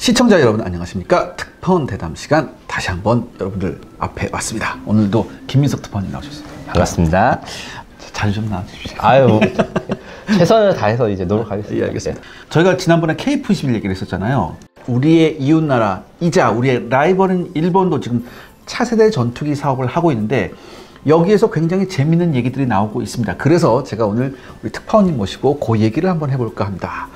시청자 여러분 안녕하십니까? 특파원 대담 시간 다시 한번 여러분들 앞에 왔습니다. 오늘도 김민석 특파원님 나오셨습니다. 반갑습니다. 자주 좀 나와주십시오. 아유, 최선을 다해서 이제 노력하겠습니다. 예, 알겠습니다. 저희가 지난번에 K-21 얘기를 했었잖아요. 우리의 이웃나라이자 우리의 라이벌인 일본도 지금 차세대 전투기 사업을 하고 있는데 여기에서 굉장히 재밌는 얘기들이 나오고 있습니다. 그래서 제가 오늘 우리 특파원님 모시고 그 얘기를 한번 해볼까 합니다.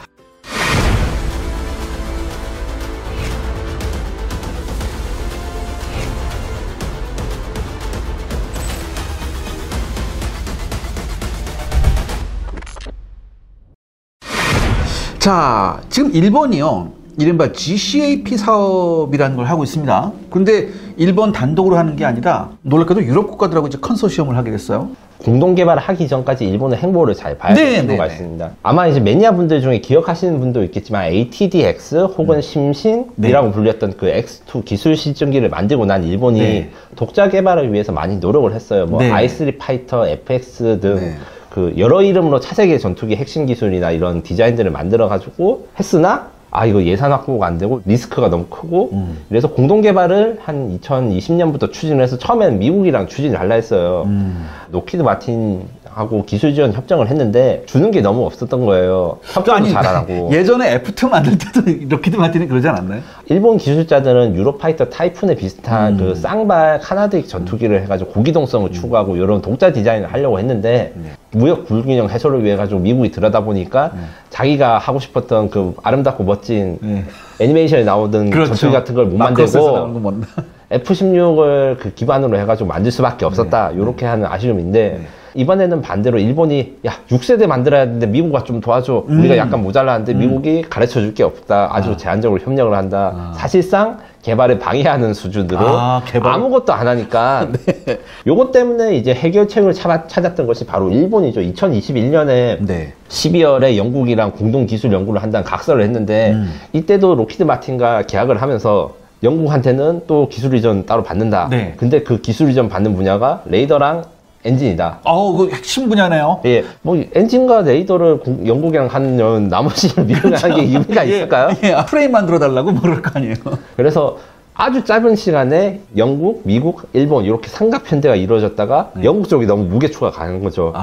자, 지금 일본이요, 이른바 GCAP 사업이라는 걸 하고 있습니다. 그런데 일본 단독으로 하는 게 아니라 놀랍게도 유럽 국가들하고 이제 컨소시엄을 하게 됐어요. 공동 개발을 하기 전까지 일본의 행보를 잘 봐야 될 필요가 있습니다. 아마 이제 매니아 분들 중에 기억하시는 분도 있겠지만 ATDX 혹은 심신이라고 불렸던 그 X2 기술 실증기를 만들고 난 일본이 독자 개발을 위해서 많이 노력을 했어요. 뭐 I3 파이터, FX 등 그 여러 이름으로 차세계 전투기 핵심 기술이나 이런 디자인들을 만들어 가지고 했으나 이거 예산 확보가 안 되고 리스크가 너무 크고 그래서 공동 개발을 한 2020년부터 추진을 해서 처음에는 미국이랑 추진을 하려 했어요. 로키드 마틴하고 기술 지원 협정을 했는데 주는 게 너무 없었던 거예요. 협정도 잘 안 하고. 예전에 F2 만들 때도 로키드 마틴이 그러지 않았나요? 일본 기술자들은 유로파이터 타이푼에 비슷한 그 쌍발 카나딕 전투기를 해가지고 고기동성을 추구하고 이런 독자 디자인을 하려고 했는데 무역 불균형 해소를 위해 가지고 미국이 들여다보니까 자기가 하고 싶었던 그 아름답고 멋진 애니메이션에 나오던 전투기 같은 걸 못 만들고 F-16을 그 기반으로 해가지고 만들 수밖에 없었다. 요렇게 하는 아쉬움인데 이번에는 반대로 일본이 6세대 만들어야 되는데 미국과 좀 도와줘. 우리가 약간 모자라는데 미국이 가르쳐 줄 게 없다. 아주 제한적으로 협력을 한다. 사실상 개발에 방해하는 수준으로 아무것도 안 하니까 요것 때문에 이제 해결책을 찾았던 것이 바로 일본이죠. 2021년에 12월에 영국이랑 공동 기술 연구를 한다는 각서를 했는데 이때도 로키드 마틴과 계약을 하면서 영국한테는 또 기술 이전 따로 받는다. 근데 그 기술 이전 받는 분야가 레이더랑 엔진이다. 그 핵심 분야네요. 예, 뭐 엔진과 레이더를 영국이랑 하면 나머지를 미국이 하는 게 의미가 있을까요? 프레임 만들어 달라고 그럴 거 아니에요. 그래서 아주 짧은 시간에 영국, 미국, 일본 이렇게 삼각 편대가 이루어졌다가 영국 쪽이 너무 무게추가 가는 거죠.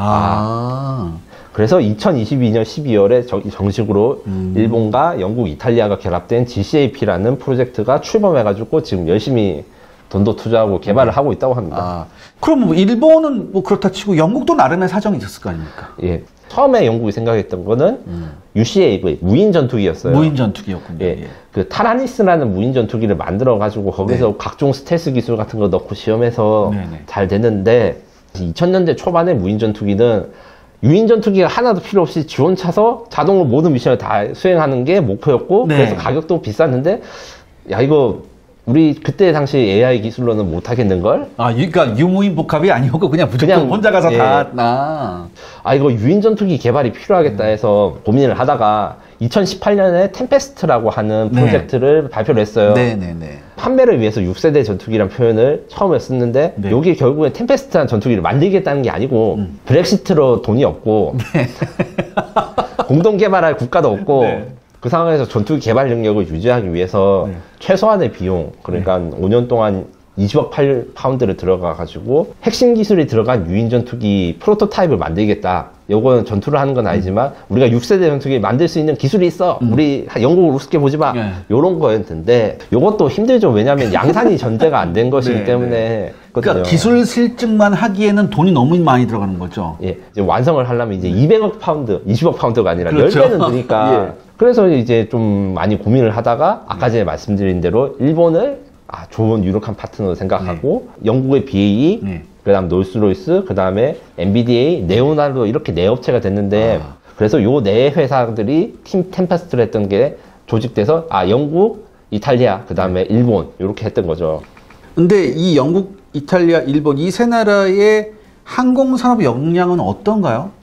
그래서 2022년 12월에 정식으로 일본과 영국, 이탈리아가 결합된 GCAP라는 프로젝트가 출범해가지고 지금 열심히 돈도 투자하고 개발을 하고 있다고 합니다. 그럼 뭐 일본은 뭐 그렇다 치고 영국도 나름의 사정이 있었을 거 아닙니까? 예. 처음에 영국이 생각했던 거는 UCAV, 무인 전투기였어요. 무인 전투기였군요. 그 타라니스라는 무인 전투기를 만들어가지고 거기서 각종 스텔스 기술 같은 거 넣고 시험해서 잘 됐는데 2000년대 초반에 무인 전투기는 유인 전투기가 하나도 필요 없이 지원 차서 자동으로 모든 미션을 다 수행하는 게 목표였고 그래서 가격도 비쌌는데 이거 우리 그때 당시 AI 기술로는 못 하겠는걸? 그러니까 유무인 복합이 아니고 그냥 무조건 혼자 가서 이거 유인 전투기 개발이 필요하겠다 해서 고민을 하다가 2018년에 템페스트라고 하는 프로젝트를 발표를 했어요. 판매를 위해서 6세대 전투기란 표현을 처음에 썼는데 여기 결국엔 템페스트한 전투기를 만들겠다는 게 아니고 브렉시트로 돈이 없고 공동 개발할 국가도 없고 그 상황에서 전투기 개발 능력을 유지하기 위해서 최소한의 비용, 그러니까 5년 동안 20억 파운드를 들어가가지고 핵심 기술이 들어간 유인 전투기 프로토타입을 만들겠다. 요거는 전투를 하는 건 아니지만 우리가 6세대 전투기 만들 수 있는 기술이 있어. 우리 영국을 우습게 보지 마. 요런 거였는데 요것도 힘들죠. 왜냐하면 양산이 전제가 안 된 것이기 때문에. 그러니까 기술 실증만 하기에는 돈이 너무 많이 들어가는 거죠. 이제 완성을 하려면 이제 200억 파운드, 20억 파운드가 아니라 10배는 드니까. 그래서 이제 좀 많이 고민을 하다가 아까 전에 말씀드린 대로 일본을 좋은 유력한 파트너로 생각하고 영국의 BAE, 그 다음 놀스로이스, 그 다음에 NVDA, 네오나르도 이렇게 네 업체가 됐는데 그래서 요 네 회사들이 팀 템페스트를 했던 게 조직돼서 영국, 이탈리아, 그 다음에 일본 이렇게 했던 거죠. 근데 이 영국, 이탈리아, 일본 이 세 나라의 항공산업 역량은 어떤가요?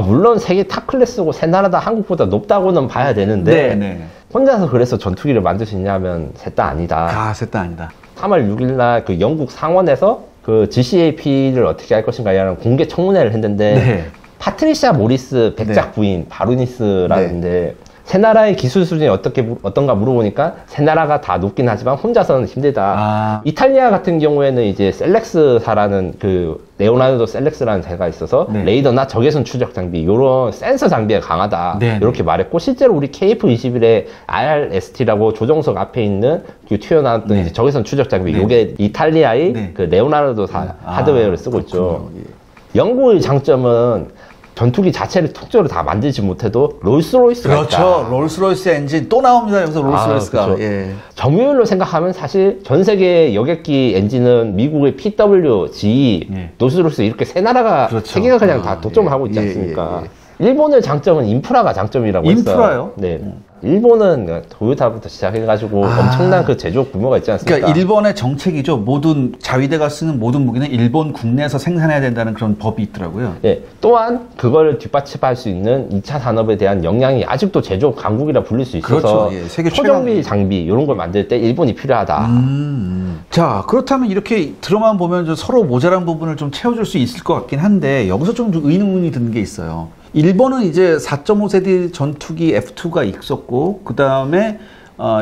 물론 세계 탑 클래스고 세 나라 다 한국보다 높다고는 봐야 되는데 혼자서 그래서 전투기를 만들 수 있냐면 셋 다 아니다. 셋 다 아니다. 3월 6일날 그 영국 상원에서 그 GCAP를 어떻게 할 것인가라는 공개 청문회를 했는데 파트리샤 모리스 백작 부인 바로니스라는데 새나라의 기술 수준이 어떤가 물어보니까 새나라가 다 높긴 하지만 혼자서는 힘들다. 이탈리아 같은 경우에는 이제 셀렉스사라는 그 레오나르도 셀렉스라는 제가 있어서 네. 레이더나 적외선 추적 장비 요런 센서 장비가 강하다. 네. 이렇게 말했고 실제로 우리 KF-21의 RST라고 조종석 앞에 있는 그 튀어나왔던 네. 이제 적외선 추적 장비 네. 요게 이탈리아의 네. 그 레오나르도사 하드웨어를 쓰고 있죠. 예. 영국의 장점은 전투기 자체를 통째로 다 만들지 못해도 롤스로이스가 그렇죠. 있다. 롤스로이스 엔진 또 나옵니다. 여기서 롤스로이스가. 그렇죠. 예. 점유율로 생각하면 사실 전 세계 여객기 엔진은 미국의 PW, GE, 예. 롤스로이스 이렇게 세 나라가 그렇죠. 세 개가 그냥 다 독점을 하고 있지 예, 않습니까? 예, 예. 일본의 장점은 인프라가 장점이라고 했어요. 인프라요? 네. 일본은 도요타부터 시작해가지고 엄청난 그 제조업 규모가 있지 않습니까? 그러니까 일본의 정책이죠. 모든 자위대가 쓰는 모든 무기는 일본 국내에서 생산해야 된다는 그런 법이 있더라고요. 예, 또한 그걸 뒷받침할 수 있는 2차 산업에 대한 역량이 아직도 제조업 강국이라 불릴 수 있어서 그렇죠. 예, 세계 초정비 최강. 장비 이런 걸 만들 때 일본이 필요하다. 자, 그렇다면 이렇게 들어만 보면 좀 서로 모자란 부분을 좀 채워줄 수 있을 것 같긴 한데 여기서 좀 의문이 드는 게 있어요. 일본은 이제 4.5세대 전투기 F2가 있었고 그 다음에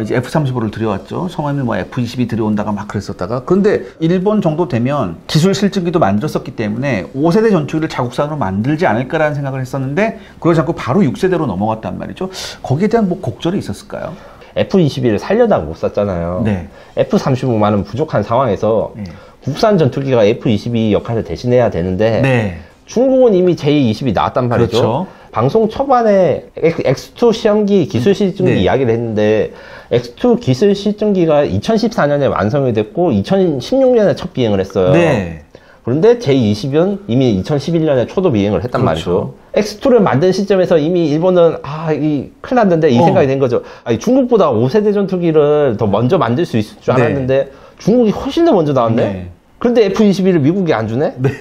이제 F-35를 들여왔죠. 처음에는 뭐 F-22 들여온다가 막 그랬었다가. 그런데 일본 정도 되면 기술 실증기도 만들었었기 때문에 5세대 전투기를 자국산으로 만들지 않을까라는 생각을 했었는데 그러지 않고 바로 6세대로 넘어갔단 말이죠. 거기에 대한 뭐 곡절이 있었을까요? F-22를 살려다가 못 샀잖아요. 네. F-35만은 부족한 상황에서 네. 국산 전투기가 F-22 역할을 대신해야 되는데 네. 중국은 이미 J-22 나왔단 말이죠. 그렇죠. 방송 초반에 X2 시험기 기술 실증기 네. 이야기를 했는데 X2 기술 실증기가 2014년에 완성이 됐고 2016년에 첫 비행을 했어요. 네. 그런데 J-20은 이미 2011년에 초도 비행을 했단 그렇죠. 말이죠. X2를 만든 시점에서 이미 일본은 큰일 났는데 이 생각이 된 거죠. 아니, 중국보다 5세대 전투기를 더 먼저 만들 수 있을 줄 네. 알았는데 중국이 훨씬 더 먼저 나왔네. 네. 그런데 F-22를 미국이 안 주네? 네.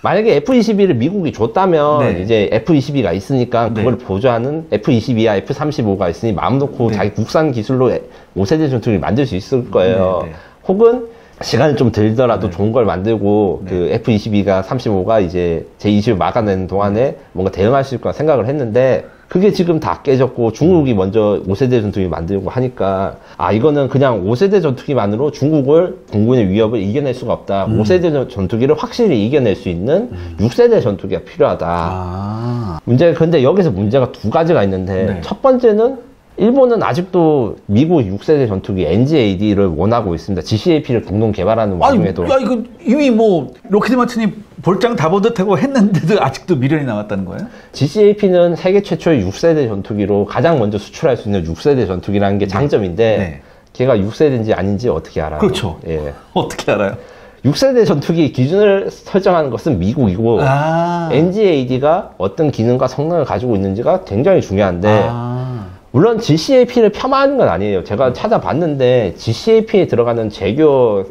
만약에 F-22를 미국이 줬다면 네. 이제 F-22가 있으니까 네. 그걸 보조하는 F-22야 F-35가 있으니 마음 놓고 네. 자기 국산 기술로 5세대 전투기를 만들 수 있을 거예요. 네, 네. 혹은 시간이 좀 들더라도 좋은 걸 만들고 네. 그 F-22가 35가 이제 제20을 막아내는 동안에 뭔가 대응할 수 있을 거라 생각을 했는데 그게 지금 다 깨졌고 중국이 먼저 5세대 전투기 만들고 하니까 이거는 그냥 5세대 전투기만으로 중국을 공군의 위협을 이겨낼 수가 없다. 5세대 전투기를 확실히 이겨낼 수 있는 6세대 전투기가 필요하다. 근데 여기서 문제가 두 가지가 있는데 네. 첫 번째는 일본은 아직도 미국 6세대 전투기 NGAD를 원하고 있습니다. GCAP를 공동 개발하는 와중에도. 야, 이거 이미 뭐 로키드 마틴이 볼장 다 보듯하고 했는데도 아직도 미련이 남았다는 거예요? GCAP는 세계 최초의 6세대 전투기로 가장 먼저 수출할 수 있는 6세대 전투기라는 게 장점인데 네. 걔가 6세대인지 아닌지 어떻게 알아요? 그렇죠. 예. 어떻게 알아요? 6세대 전투기 기준을 설정하는 것은 미국이고 NGAD가 어떤 기능과 성능을 가지고 있는지가 굉장히 중요한데 물론 GCAP를 폄하하는 건 아니에요. 제가 찾아봤는데 GCAP에 들어가는 제규어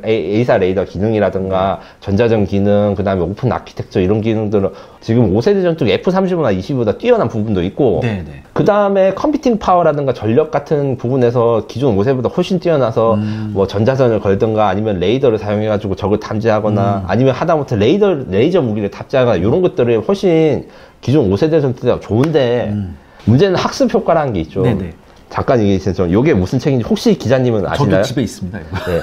A사 레이더 기능이라든가 전자전 기능, 그 다음에 오픈 아키텍처 이런 기능들은 지금 5세대 전투기 F-35나 22보다 뛰어난 부분도 있고 네네. 그 다음에 컴퓨팅 파워라든가 전력 같은 부분에서 기존 5세보다 훨씬 뛰어나서 뭐 전자전을 걸든가 아니면 레이더를 사용해가지고 적을 탐지하거나 아니면 하다못해 레이저 무기를 탑재하거나 이런 것들이 훨씬 기존 5세대 전투기가 좋은데 문제는 학습 효과라는 게 있죠. 네네. 잠깐 얘기해주세요. 요게 무슨 책인지 혹시 기자님은 아시나요? 저도 집에 있습니다. 이거. 네.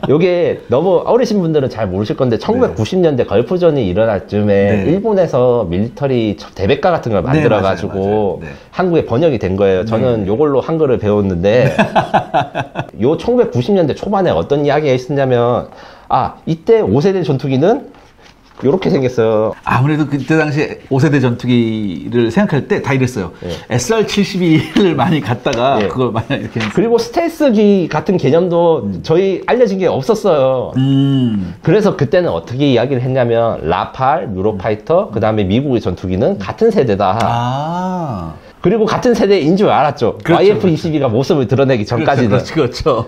요게 너무 어리신 분들은 잘 모르실 건데 1990년대 걸프전이 일어날 즈음에 네. 일본에서 밀리터리 대백과 같은 걸 만들어가지고 맞아요. 네. 한국에 번역이 된 거예요. 저는 요걸로 한글을 배웠는데 요 1990년대 초반에 어떤 이야기가 있었냐면 이때 5세대 전투기는 요렇게 생겼어요. 아무래도 그때 당시 5세대 전투기를 생각할 때 다 이랬어요. SR-72를 많이 갖다가 예. 그걸 많이 이렇게 했어요. 그리고 스텔스기 같은 개념도 저희 알려진 게 없었어요. 그래서 그때는 어떻게 이야기를 했냐면 라팔, 유로파이터, 그 다음에 미국의 전투기는 같은 세대다. 그리고 같은 세대인 줄 알았죠. 그렇죠, YF-22가 모습을 드러내기 전까지는. 그렇죠.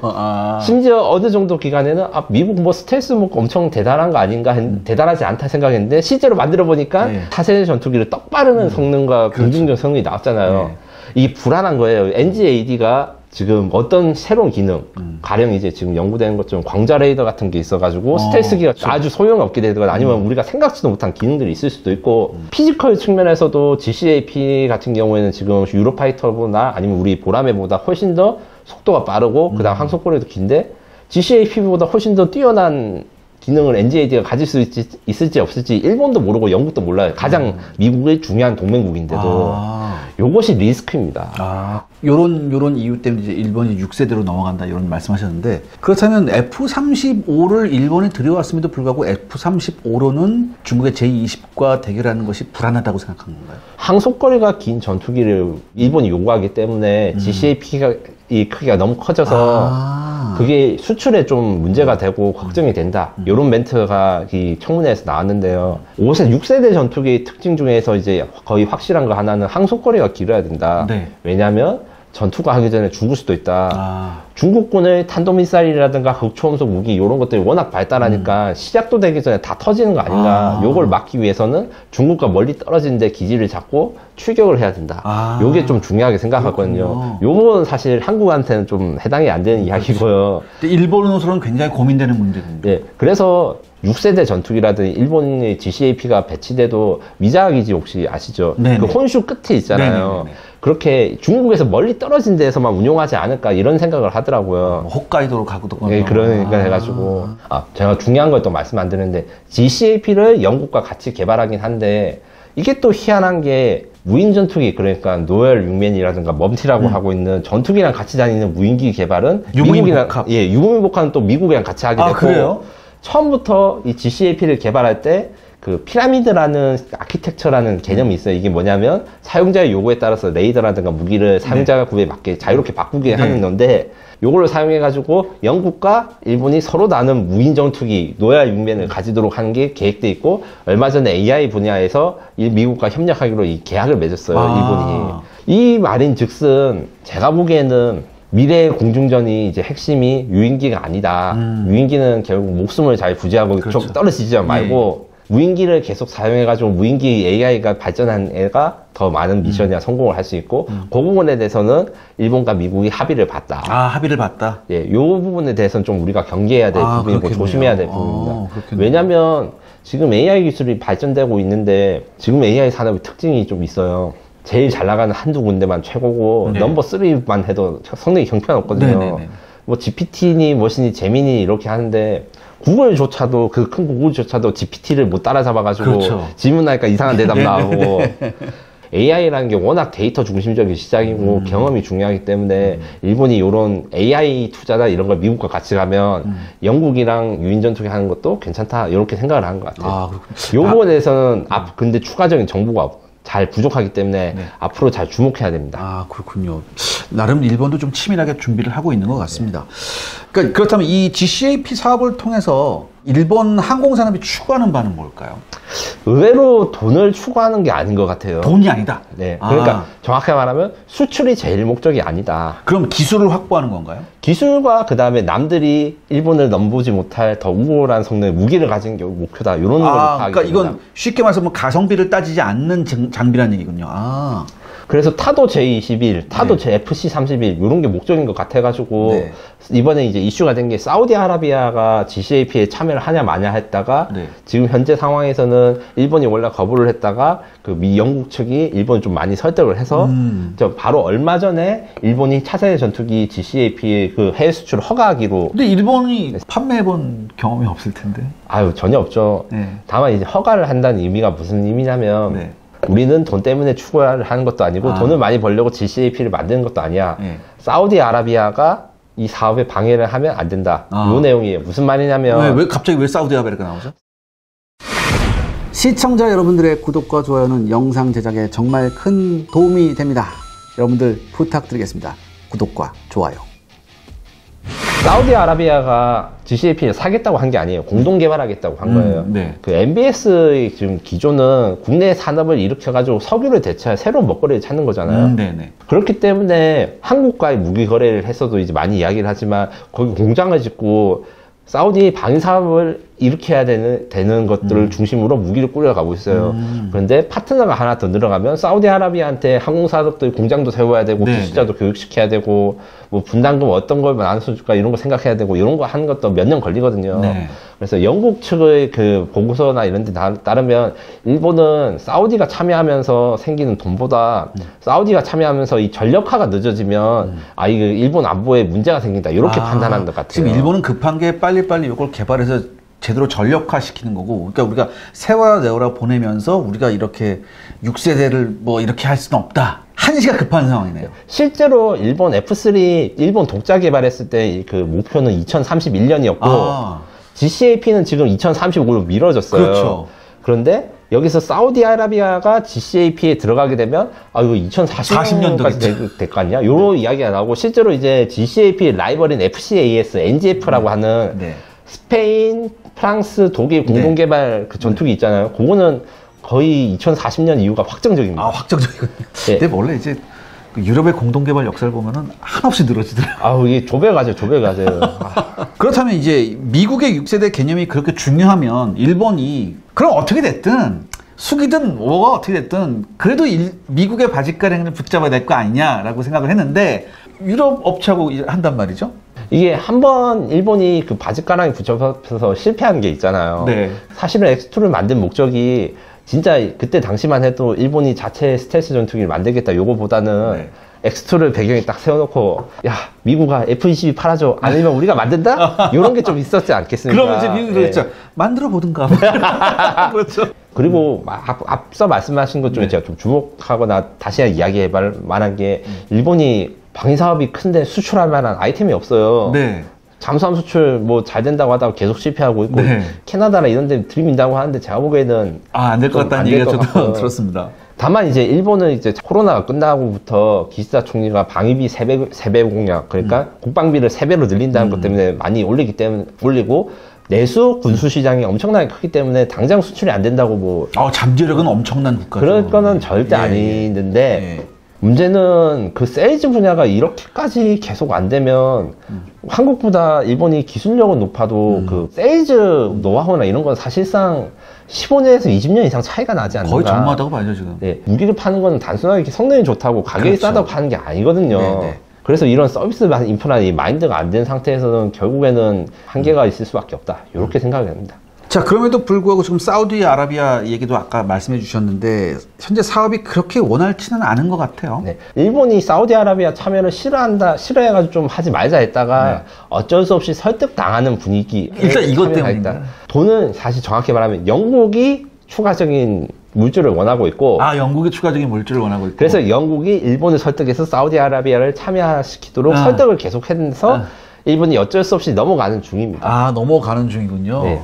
심지어 어느 정도 기간에는 미국 뭐 스텔스 뭐 엄청 대단한 거 아닌가 대단하지 않다 생각했는데 실제로 만들어 보니까 네. 4세대 전투기를 떡 빠르는 성능과 긍정적 성능이 나왔잖아요. 네. 이게 불안한 거예요. NGAD가 지금 어떤 새로운 기능, 가령 이제 지금 연구되는 것처럼 광자 레이더 같은 게 있어가지고 스텔스기가 아주 소용이 없게 되거나 아니면 우리가 생각지도 못한 기능들이 있을 수도 있고 피지컬 측면에서도 GCAP 같은 경우에는 지금 유로파이터보다 아니면 우리 보라매보다 훨씬 더 속도가 빠르고 그다음 항속거리도 긴데 GCAP보다 훨씬 더 뛰어난 기능을 NGAD가 가질 수 있을지 없을지 일본도 모르고 영국도 몰라요. 가장 미국의 중요한 동맹국인데도 요것이 리스크입니다. 요런 이유 때문에 이제 일본이 6세대로 넘어간다 이런 말씀하셨는데 그렇다면 F-35를 일본에 들여왔음에도 불구하고 F-35로는 중국의 J-20과 대결하는 것이 불안하다고 생각한 건가요? 항속거리가 긴 전투기를 일본이 요구하기 때문에 GCAP가 이 크기가 너무 커져서 그게 수출에 좀 문제가 되고 걱정이 된다. 이런 멘트가 이 청문회에서 나왔는데요. 6세대 전투기의 특징 중에서 이제 거의 확실한 거 하나는 항속거리가 길어야 된다. 네. 왜냐하면 전투가 하기 전에 죽을 수도 있다. 중국군의 탄도미사일이라든가 극초음속 무기 이런 것들이 워낙 발달하니까 시작도 되기 전에 다 터지는 거 아닌가. 요걸 막기 위해서는 중국과 멀리 떨어지는데 기지를 잡고 출격을 해야 된다. 요게 좀 중요하게 생각하거든요. 요건 사실 한국한테는 좀 해당이 안 되는 이야기고요. 근데 일본으로서는 굉장히 고민되는 문제입니다. 네, 그래서 6세대 전투기라든지 일본의 GCAP가 배치돼도 미자하 기지 혹시 아시죠? 네네. 그 혼슈 끝에 있잖아요. 네네네. 그렇게 중국에서 멀리 떨어진 데에서만 운용하지 않을까 이런 생각을 하더라고요. 뭐 홋카이도로 가고도 네, 그러니까 해가지고 제가 중요한 걸 또 말씀 안 드렸는데 GCAP를 영국과 같이 개발하긴 한데 이게 또 희한한 게 무인 전투기 그러니까 노엘 융맨이라든가 멈티라고 하고 있는 전투기랑 같이 다니는 무인기 개발은 유무인 복합은 또 미국이랑 같이 하게 됐고 그래요? 처음부터 이 GCAP를 개발할 때 그 피라미드라는 아키텍처라는 개념이 있어요. 이게 뭐냐면 사용자의 요구에 따라서 레이더라든가 무기를 사용자가 구에 맞게 자유롭게 바꾸게 하는 건데 요거를 사용해가지고 영국과 일본이 서로 나눈 무인 전투기 노야 융맨을 가지도록 하는 게 계획돼 있고 얼마 전에 AI 분야에서 미국과 협력하기로 이 계약을 맺었어요. 일본이. 이 말인 즉슨 제가 보기에는 미래의 공중전이 이제 핵심이 유인기가 아니다. 유인기는 결국 목숨을 잘 부지하고 그렇죠. 좀 떨어지지 말고 무인기를 계속 사용해가지고 무인기 AI가 발전한 애가 더 많은 미션이나 성공을 할 수 있고 그 부분에 대해서는 일본과 미국이 합의를 봤다. 합의를 봤다. 예, 요 부분에 대해서는 좀 우리가 경계해야 될 부분이고 그렇겠네요. 조심해야 될 부분입니다. 그렇겠네요. 왜냐하면 지금 AI 기술이 발전되고 있는데 지금 AI 산업의 특징이 좀 있어요. 제일 잘 나가는 한두 군데만 최고고 넘버 3만 해도 성능이 형편없거든요. 네네네. 뭐 GPT니 뭐시니 제미니 이렇게 하는데 구글조차도 그 큰 구글조차도 GPT를 못 따라잡아가지고 그렇죠. 질문하니까 이상한 대답 나오고 AI라는 게 워낙 데이터 중심적인 시장이고 경험이 중요하기 때문에 일본이 이런 AI 투자나 이런 걸 미국과 같이 가면 영국이랑 유인전투기 하는 것도 괜찮다 이렇게 생각을 하는 것 같아요. 요 부분에 대해서는 근데 추가적인 정보가 잘 부족하기 때문에 앞으로 잘 주목해야 됩니다. 그렇군요. 나름 일본도 좀 치밀하게 준비를 하고 있는 것 같습니다. 그러니까 그렇다면 이 GCAP 사업을 통해서 일본 항공산업이 추구하는 바는 뭘까요? 의외로 돈을 추구하는 게 아닌 것 같아요. 돈이 아니다. 네. 그러니까 정확하게 말하면 수출이 제일 목적이 아니다. 그럼 기술을 확보하는 건가요? 기술과 그 다음에 남들이 일본을 넘보지 못할 더 우월한 성능의 무기를 가진 게 목표다. 이런 걸 파악이 그러니까 됩니다. 이건 쉽게 말해서 뭐 가성비를 따지지 않는 장비라는 얘기군요. 그래서 타도 J21, 타도 FC31 이런 게 목적인 것 같아가지고 이번에 이제 이슈가 된 게 사우디아라비아가 GCAP에 참여를 하냐 마냐 했다가 지금 현재 상황에서는 일본이 원래 거부를 했다가 그 영국 측이 일본을 좀 많이 설득을 해서 저 바로 얼마 전에 일본이 차세대 전투기 GCAP 그 해외 수출을 허가하기로. 근데 일본이 판매해본 경험이 없을 텐데. 전혀 없죠. 다만 이제 허가를 한다는 의미가 무슨 의미냐면 우리는 돈 때문에 추구를 하는 것도 아니고 돈을 많이 벌려고 GCAP를 만드는 것도 아니야. 사우디아라비아가 이 사업에 방해를 하면 안 된다. 이 내용이에요. 무슨 말이냐면 왜 갑자기 왜 사우디아라비아가 나오죠? 시청자 여러분들의 구독과 좋아요는 영상 제작에 정말 큰 도움이 됩니다. 여러분들 부탁드리겠습니다. 구독과 좋아요. 사우디아라비아가 GCAP를 사겠다고 한 게 아니에요. 공동 개발하겠다고 한 거예요. 그 MBS의 지금 기조는 국내 산업을 일으켜가지고 석유를 대체할 새로운 먹거리를 찾는 거잖아요. 그렇기 때문에 한국과의 무기 거래를 했어도 이제 많이 이야기를 하지만 거기 공장을 짓고 사우디 방위 사업을 이렇게 해야 되는 것들을 중심으로 무기를 꾸려가고 있어요. 그런데 파트너가 하나 더 늘어가면 사우디아라비아한테 항공사업들 공장도 세워야 되고 네, 기술자도 교육시켜야 되고 뭐 분담금 어떤 걸 나눠줄까 이런 거 생각해야 되고 이런 거 하는 것도 몇 년 걸리거든요. 네. 그래서 영국 측의 그 보고서나 이런 데 따르면 일본은 사우디가 참여하면서 생기는 돈보다 사우디가 참여하면서 이 전력화가 늦어지면 이거 일본 안보에 문제가 생긴다 이렇게 판단하는 것 같아요. 지금 일본은 급한 게 빨리빨리 이걸 개발해서 제대로 전력화 시키는 거고, 그러니까 우리가 세워라 내워라 보내면서 우리가 이렇게 6세대를 뭐 이렇게 할 수는 없다. 한시가 급한 상황이네요. 실제로 일본 F3 일본 독자 개발했을 때 그 목표는 2031년이었고 GCAP는 지금 2035로 미뤄졌어요. 그렇죠. 그런데 여기서 사우디아라비아가 GCAP에 들어가게 되면 이거 2040년까지 될 거 아니야? 요런 이야기가 나오고 실제로 이제 GCAP 라이벌인 FCAS, NGF라고 하는 네. 스페인, 프랑스, 독일 공동개발 그 전투기 있잖아요. 그거는 거의 2040년 이후가 확정적입니다. 확정적이군요. 네. 근데 원래 이제 그 유럽의 공동개발 역사를 보면은 한없이 늘어지더라고요. 이게 조배가죠. 그렇다면 이제 미국의 6세대 개념이 그렇게 중요하면 일본이 그럼 어떻게 됐든 숙이든 뭐가 어떻게 됐든 그래도 미국의 바짓가랑이를 붙잡아야 될 거 아니냐라고 생각을 했는데 유럽 업체하고 한단 말이죠. 이게 한번 일본이 그 바짓가랑이 붙잡아서 실패한 게 있잖아요. 네. 사실은 X2를 만든 목적이 진짜 그때 당시만 해도 일본이 자체 스텔스 전투기를 만들겠다 요거보다는 X2를 배경에 딱 세워놓고 야 미국아 F-22 팔아줘 아니면 우리가 만든다? 이런 게 좀 있었지 않겠습니까? 그러면 이제 미국이 그랬죠. 만들어 보든가. 그렇죠. 그리고 앞서 말씀하신 것 중에 제가 좀 주목하거나 다시 이야기해볼 만한 게 일본이 방위 사업이 큰데 수출할 만한 아이템이 없어요. 네. 잠수함 수출 뭐 잘 된다고 하다가 계속 실패하고 있고 캐나다나 이런 데 들이민다고 하는데 제가 보기에는 안 될 것 같다는 얘기가 저도 들었습니다. 다만 이제 일본은 이제 코로나가 끝나고부터 기시다 총리가 방위비 3배 공약 그러니까 국방비를 3배로 늘린다는 것 때문에 많이 올리고 내수 군수 시장이 엄청나게 크기 때문에 당장 수출이 안 된다고 뭐 잠재력은 엄청난 국가죠. 그럴 거는 절대 아니는데 문제는 그 세일즈 분야가 이렇게까지 계속 안 되면 한국보다 일본이 기술력은 높아도 그 세일즈 노하우나 이런 건 사실상 15년에서 20년 이상 차이가 나지 않는가. 거의 전무하다고 봐야죠 지금. 네, 무기를 파는 건 단순하게 성능이 좋다고 가격이 싸다고 파는 게 아니거든요. 그래서 이런 서비스 인프라 마인드가 안 된 상태에서는 결국에는 한계가 있을 수밖에 없다. 이렇게 생각이 됩니다. 자, 그럼에도 불구하고 지금 사우디아라비아 얘기도 아까 말씀해 주셨는데 현재 사업이 그렇게 원활치는 않은 것 같아요. 네. 일본이 사우디아라비아 참여를 싫어해가지고 좀 하지 말자 했다가 어쩔 수 없이 설득당하는 분위기. 일단 이것 때문입니다. 돈은 사실 정확히 말하면 영국이 추가적인 물줄을 원하고 있고 영국이 추가적인 물줄을 원하고 있고 그래서 영국이 일본을 설득해서 사우디아라비아를 참여시키도록 설득을 계속해서 일본이 어쩔 수 없이 넘어가는 중입니다. 넘어가는 중이군요. 네.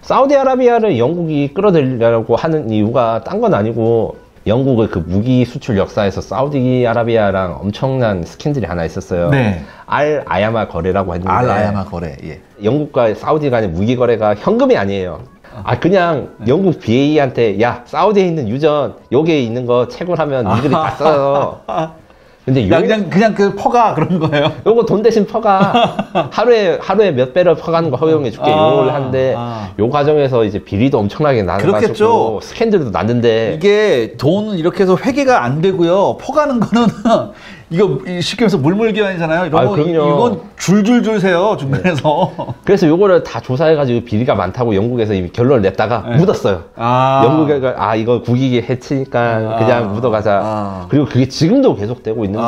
사우디아라비아를 영국이 끌어들이려고 하는 이유가 딴 건 아니고 영국의 그 무기 수출 역사에서 사우디아라비아랑 엄청난 스캔들이 하나 있었어요. 네. 알 아야마 거래라고 했는데 알 아야마 거래. 영국과 사우디 간의 무기 거래가 현금이 아니에요. 그냥 영국 BAE한테 야 사우디에 있는 유전 여기에 있는 거 채굴하면 니들이 다 써요. 근데 그냥 그 퍼가 그런 거예요. 요거 돈 대신 퍼가 하루에 몇 배를 퍼가는 거 허용해 줄게 요걸 하는데 요 과정에서 이제 비리도 엄청나게 나가지고 스캔들도 났는데 이게 돈 이렇게 해서 회계가 안 되고요. 퍼가는 거는 이거 쉽게 말해서 물물교환이잖아요. 이건 줄줄줄 세요 중간에서. 그래서 요거를 다 조사해가지고 비리가 많다고 영국에서 이미 결론을 냈다가 묻었어요. 영국에가 이거 국익에 해치니까 그냥 묻어가자. 그리고 그게 지금도 계속되고 있는데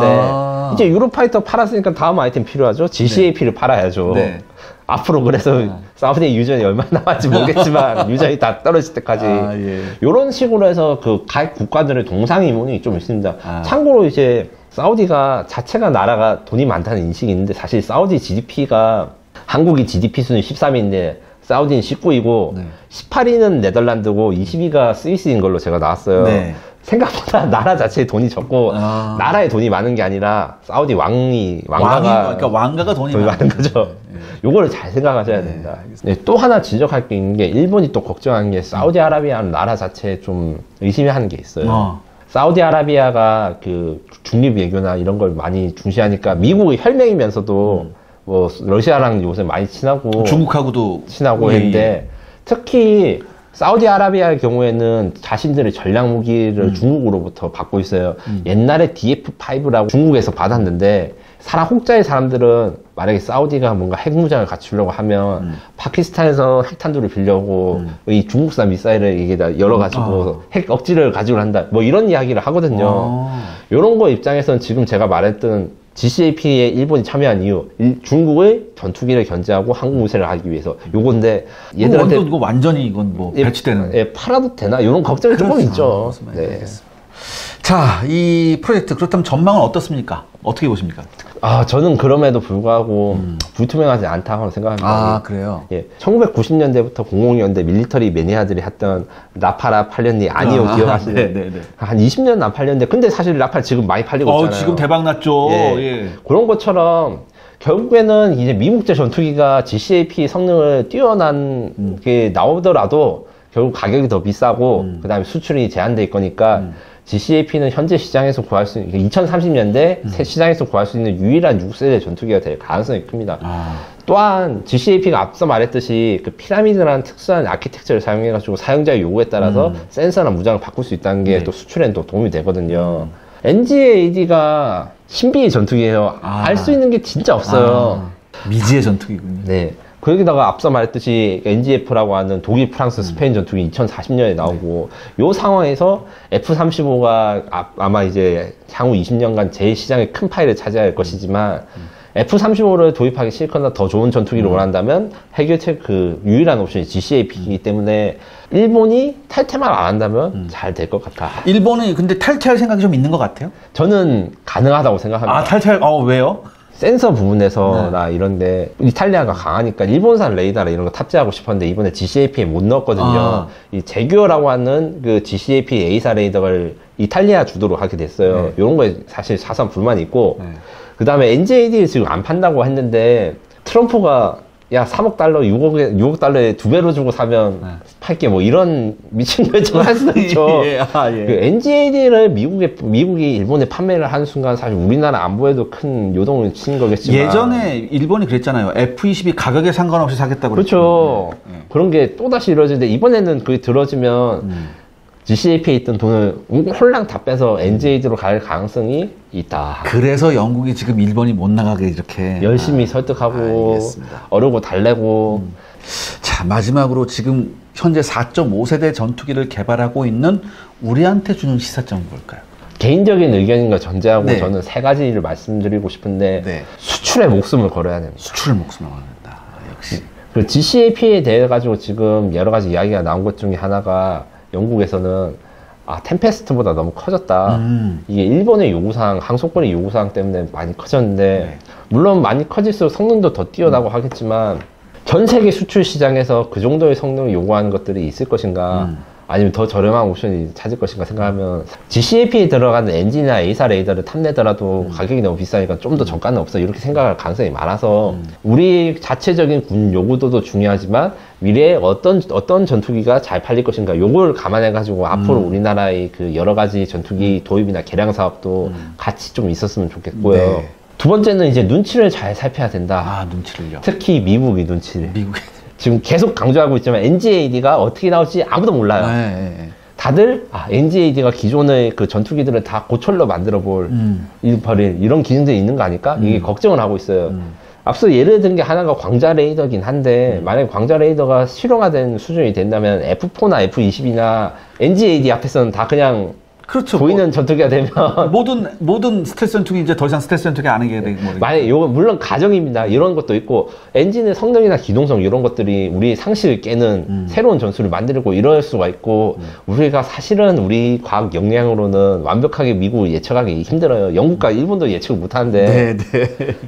이제 유로파이터 팔았으니까 다음 아이템 필요하죠. GCAP를 팔아야죠. 앞으로 그래서 사우디 유전이 얼마나 남았지 모르겠지만 유전이 다 떨어질 때까지 이런 식으로 해서 그 각 국가들의 동상이몽이 좀 있습니다. 참고로 이제 사우디가 자체가 나라가 돈이 많다는 인식이 있는데 사실 사우디 GDP가 한국이 GDP 순위 13위인데 사우디는 19위고 18위는 네덜란드고 20위가 스위스인 걸로 제가 나왔어요. 생각보다 나라 자체에 돈이 적고 나라에 돈이 많은 게 아니라 사우디 왕가가 돈이 많은 거죠. 요거를 잘 생각하셔야 됩니다. 또 하나 지적할 게 있는 게 일본이 또 걱정하는 게 사우디아라비아는 나라 자체에 좀 의심하는 게 있어요. 사우디아라비아가 그 중립 외교나 이런 걸 많이 중시하니까 미국의 혈맹이면서도 뭐 러시아랑 요새 많이 친하고 중국하고도 친하고 했는데 특히 사우디아라비아의 경우에는 자신들의 전략 무기를 중국으로부터 받고 있어요. 옛날에 DF5라고 중국에서 받았는데 혹자의 사람들은 만약에 사우디가 뭔가 핵무장을 갖추려고 하면 파키스탄에서 핵탄두를 빌려고 이 중국산 미사일을 이게 다 열어가지고 핵 억지를 가지고 한다. 뭐 이런 이야기를 하거든요. 이런 거 입장에서는 지금 제가 말했던 GCAP에 일본이 참여한 이유, 중국의 전투기를 견제하고 항공 우세를 하기 위해서 요건데 얘들한테 이거 완전히 이건 뭐 배치되는. 예, 팔아도 되나 이런 걱정이 조금 있죠. 네. 자, 이 프로젝트 그렇다면 전망은 어떻습니까? 어떻게 보십니까? 아, 저는 그럼에도 불구하고 불투명하지 않다고 생각합니다. 아, 그래요? 예, 1990년대부터 00년대 밀리터리 매니아들이 했던 라팔아 팔렸니? 아니요, 기억하시나요? 네네네. 한 20년 안 팔렸는데, 근데 사실 라팔 지금 많이 팔리고 있잖아요. 지금 대박 났죠. 예. 예. 그런 것처럼 결국에는 이제 미국제 전투기가 GCAP 성능을 뛰어난 게 나오더라도 결국 가격이 더 비싸고 그다음에 수출이 제한될 거니까 GCAP는 현재 시장에서 구할 수 있는 2030년대 새 시장에서 구할 수 있는 유일한 6세대 전투기가 될 가능성이 큽니다. 또한 GCAP가 앞서 말했듯이 그 피라미드라는 특수한 아키텍처를 사용해가지고 사용자의 요구에 따라서 센서나 무장을 바꿀 수 있다는 게 또 수출에는 또 도움이 되거든요. NGAD가 신비의 전투기예요. 알 수 있는 게 진짜 없어요. 미지의 전투기군요. 네. 거기다가 앞서 말했듯이 NGF라고 하는 독일, 프랑스, 스페인 전투기 2040년에 나오고 요 상황에서 F-35가 아마 이제 향후 20년간 제 시장의 큰 파일을 차지할 것이지만 F-35를 도입하기 싫거나 더 좋은 전투기를 원한다면 해결책 그 유일한 옵션이 GCAP이기 때문에 일본이 탈퇴만 안 한다면 잘 될 것 같아. 일본이 근데 탈퇴할 생각이 좀 있는 것 같아요? 저는 가능하다고 생각합니다. 탈퇴할, 왜요? 센서 부분에서나 이런데 이탈리아가 강하니까 일본산 레이더나 이런 거 탑재하고 싶었는데 이번에 GCAP에 못 넣었거든요. 이 제규어라고 하는 그 GCAP A사 레이더를 이탈리아 주도로 하게 됐어요. 이런 거에 사실 사상 불만이 있고 그 다음에 NGAD를 지금 안 판다고 했는데 트럼프가 야 3억 달러 6억 달러에 2배로 주고 사면 팔게 뭐 이런 미친 결정을 할 수도 있죠. 예. 그 NGAD를 미국이 일본에 판매를 하는 순간 사실 우리나라 안보에도 큰 요동을 치는 거겠지만 예전에 일본이 그랬잖아요. F-22 가격에 상관없이 사겠다고 그렇죠. 그런 게 또다시 이루어지는데 이번에는 그게 들어지면 GCAP에 있던 돈을 홀랑 다 빼서 NGAD로 갈 가능성이 있다. 그래서 영국이 지금 일본이 못 나가게 이렇게 열심히 설득하고 알겠습니다. 어르고 달래고 자, 마지막으로 지금 현재 4.5세대 전투기를 개발하고 있는 우리한테 주는 시사점은 뭘까요? 개인적인 의견인 걸 전제하고 네. 저는 세 가지를 말씀드리고 싶은데 네. 수출에 목숨을 걸어야 됩니다. 수출을 목숨을 걸는다. 역시. 그 GCAP에 대해 가지고 지금 여러 가지 이야기가 나온 것 중에 하나가 영국에서는 템페스트보다 너무 커졌다. 이게 일본의 요구사항, 항속권의 요구사항 때문에 많이 커졌는데 물론 많이 커질수록 성능도 더 뛰어나고 하겠지만 전 세계 수출 시장에서 그 정도의 성능을 요구하는 것들이 있을 것인가 아니면 더 저렴한 옵션이 찾을 것인가 생각하면 GCAP에 들어가는 엔진이나 A사 레이더를 탐내더라도 가격이 너무 비싸니까 좀 더 정가는 없어 이렇게 생각할 가능성이 많아서 우리 자체적인 군 요구도도 중요하지만 미래에 어떤 전투기가 잘 팔릴 것인가 요걸 감안해 가지고 앞으로 우리나라의 그 여러 가지 전투기 도입이나 개량 사업도 같이 좀 있었으면 좋겠고요. 네. 두 번째는 이제 눈치를 잘 살펴야 된다. 눈치를요. 특히 미국의 눈치를. 미국에. 지금 계속 강조하고 있지만 NGAD가 어떻게 나올지 아무도 몰라요. 네. 다들 NGAD가 기존의 그 전투기들을 다 고철로 만들어 볼 이런 기능들이 있는 거 아닐까? 이게 걱정을 하고 있어요. 앞서 예를 든 게 하나가 광자 레이더긴 한데 만약에 광자 레이더가 실용화된 수준이 된다면 F4나 F22나 NGAD 앞에서는 다 그냥 그렇죠. 보이는 전투기가 되면 모든 스텔스 전투기 이제 더 이상 스텔스 전투기 안 하게 되고 만약에 요거 물론 가정입니다. 이런 것도 있고 엔진의 성능이나 기동성 이런 것들이 우리 상식을 깨는 새로운 전술을 만들고 이럴 수가 있고 우리가 사실은 우리 과학 역량으로는 완벽하게 미국을 예측하기 힘들어요. 영국과 일본도 예측을 못하는데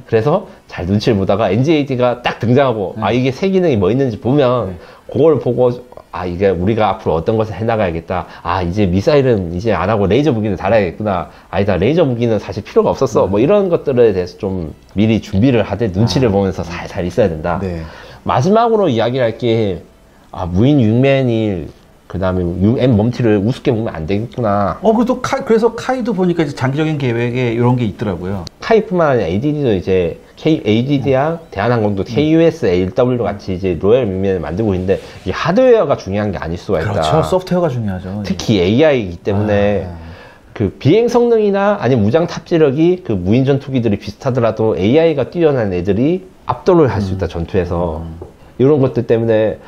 그래서 잘 눈치를 보다가 NGAD가 딱 등장하고 이게 새 기능이 뭐 있는지 보면 그걸 보고 이게 우리가 앞으로 어떤 것을 해나가야겠다. 이제 미사일은 이제 안 하고 레이저 무기를 달아야겠구나. 아니다. 레이저 무기는 사실 필요가 없었어. 뭐 이런 것들에 대해서 좀 미리 준비를 하되 눈치를 보면서 살살 있어야 된다. 네. 마지막으로 이야기를 할 게, 무인 육맨일, 그 다음에 M 멈티를 우습게 보면 안 되겠구나. 그래서 카이도 보니까 이제 장기적인 계획에 이런 게 있더라고요. 카이뿐만 아니라 ADD도 이제 ADD랑 대한항공도 KUS, AW 같이 이제 로얄 윙맨을 만들고 있는데 이 하드웨어가 중요한 게 아닐 수가 있다. 그렇죠. 소프트웨어가 중요하죠. 특히 AI이기 때문에 그 비행 성능이나 아니면 무장 탑재력이 그 무인 전투기들이 비슷하더라도 AI가 뛰어난 애들이 압도를 할 수 있다, 전투에서. 이런 것들 때문에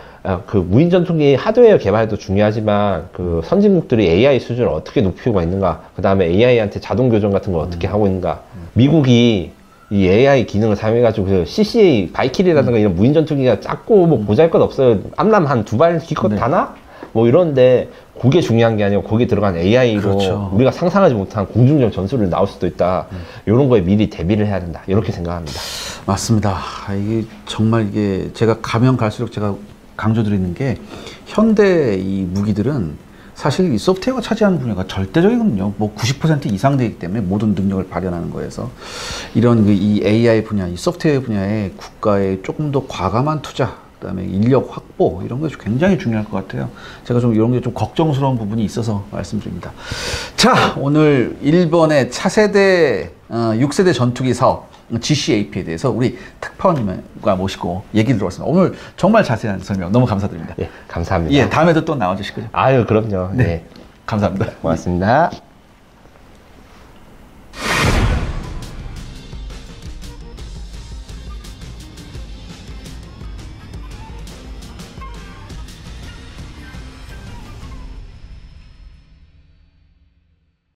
그 무인 전투기 하드웨어 개발도 중요하지만 그 선진국들이 AI 수준을 어떻게 높이고 있는가, 그 다음에 AI한테 자동 교정 같은 걸 어떻게 하고 있는가. 미국이 이 AI 기능을 사용해가지고 그 CCA 바이킬이라든가 이런 무인 전투기가 작고 뭐 보잘것 없어요. 암람 한 2발 기껏 다나? 뭐 이런데 그게 중요한 게 아니고 거기에 들어간 AI로 그렇죠. 우리가 상상하지 못한 공중전 전술을 나올 수도 있다. 이런 거에 미리 대비를 해야 된다. 이렇게 생각합니다. 맞습니다. 이게 정말 이게 제가 가면 갈수록 제가 강조드리는 게 현대 이 무기들은 사실 이 소프트웨어가 차지하는 분야가 절대적이거든요. 뭐 90% 이상 되기 때문에 모든 능력을 발현하는 거에서 이런 이 AI 분야, 이 소프트웨어 분야에 국가의 조금 더 과감한 투자, 그다음에 인력 확보 이런 것이 굉장히 중요할 것 같아요. 제가 좀 이런 게 좀 걱정스러운 부분이 있어서 말씀드립니다. 자, 오늘 일본의 차세대 6세대 전투기 사업 GCAP에 대해서 우리 특파원님과 모시고 얘기 들어봤습니다. 오늘 정말 자세한 설명 너무 감사드립니다. 예, 감사합니다. 예, 다음에도 또 나와주실 거죠? 아유, 그럼요. 네, 네. 감사합니다. 고맙습니다.